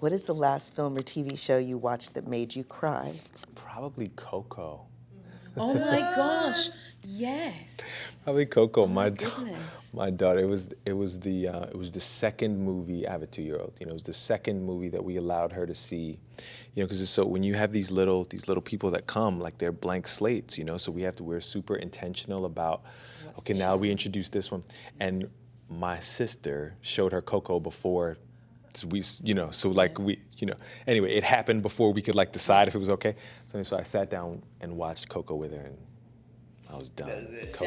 What is the last film or TV show you watched that made you cry? Probably Coco. Oh my gosh, yes. Probably Coco. Oh my goodness. My daughter. It was the second movie. I have a 2-year-old. It was the second movie that we allowed her to see. Because so when you have these little people that come, like they're blank slates. So we're super intentional about. Okay, now we introduce this one, and my sister showed her Coco before. So anyway, it happened before we could decide if it was okay. So I sat down and watched Coco with her, and I was done. Coco.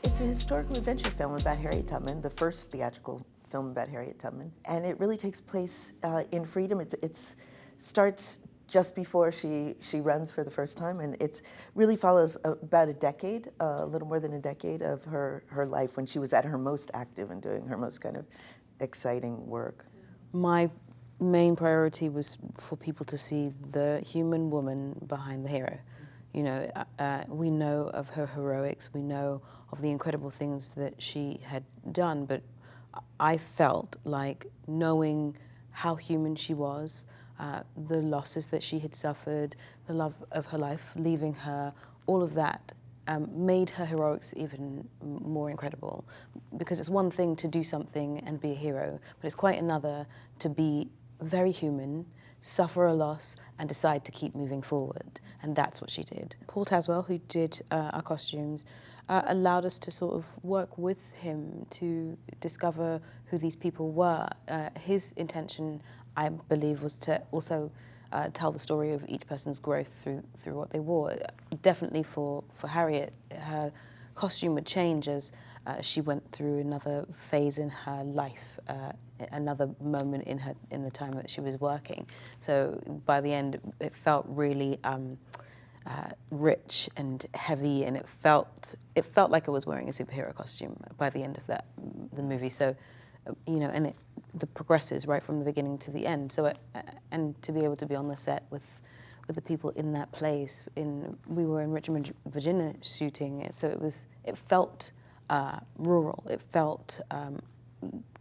It's a historical adventure film about Harriet Tubman, the first theatrical film about Harriet Tubman, and it really takes place in freedom. It starts just before she runs for the first time, and it really follows about a decade, a little more than a decade of her life when she was at her most active and doing her most kind of exciting work. My main priority was for people to see the human woman behind the hero. We know of her heroics, we know of the incredible things that she had done, but I felt like knowing how human she was, the losses that she had suffered, the love of her life leaving her, all of that made her heroics even more incredible. Because it's one thing to do something and be a hero, but it's quite another to be very human, suffer a loss, and decide to keep moving forward. And that's what she did. Paul Taswell, who did our costumes, allowed us to sort of work with him to discover who these people were. His intention, I believe, was to also tell the story of each person's growth through what they wore. Definitely for Harriet, her costume would change as she went through another phase in her life, another moment in the time that she was working. So by the end, it felt really rich and heavy, and it felt like I was wearing a superhero costume by the end of the movie. So, and it progresses right from the beginning to the end. So, and to be able to be on the set with the people in that place. We were in Richmond, Virginia, shooting it, so it felt rural. It felt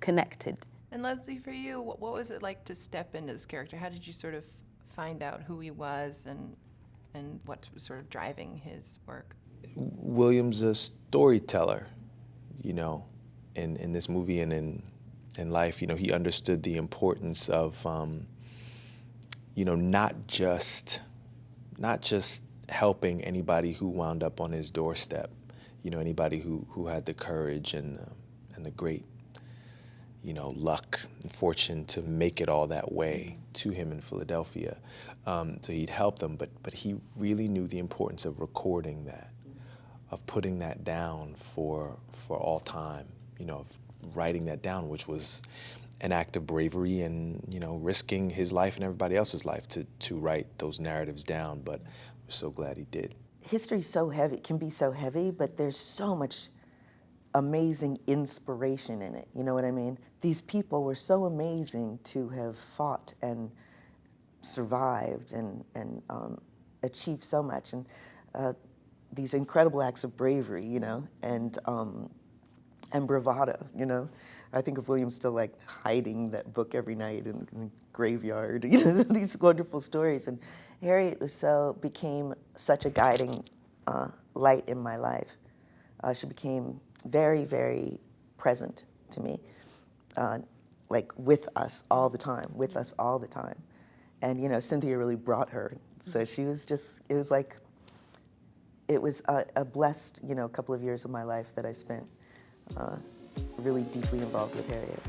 connected. And Leslie, for you, what was it like to step into this character? How did you sort of find out who he was and what was sort of driving his work? William's a storyteller, in this movie and in life. He understood the importance of, not just helping anybody who wound up on his doorstep, anybody who had the courage and the great, luck and fortune to make it all that way to him in Philadelphia. So he'd help them, but he really knew the importance of recording that, of putting that down for all time, of writing that down, which was an act of bravery and, risking his life and everybody else's life to write those narratives down. But we're so glad he did. History's so heavy, it can be so heavy, but there's so much amazing inspiration in it, you know what I mean? These people were so amazing to have fought and survived and achieved so much, and these incredible acts of bravery, and bravado, I think of William still hiding that book every night in the graveyard, these wonderful stories. And Harriet became such a guiding light in my life. She became very, very present to me, with us all the time, And, Cynthia really brought her. So she was it was a blessed, couple of years of my life that I spent really deeply involved with Harriet.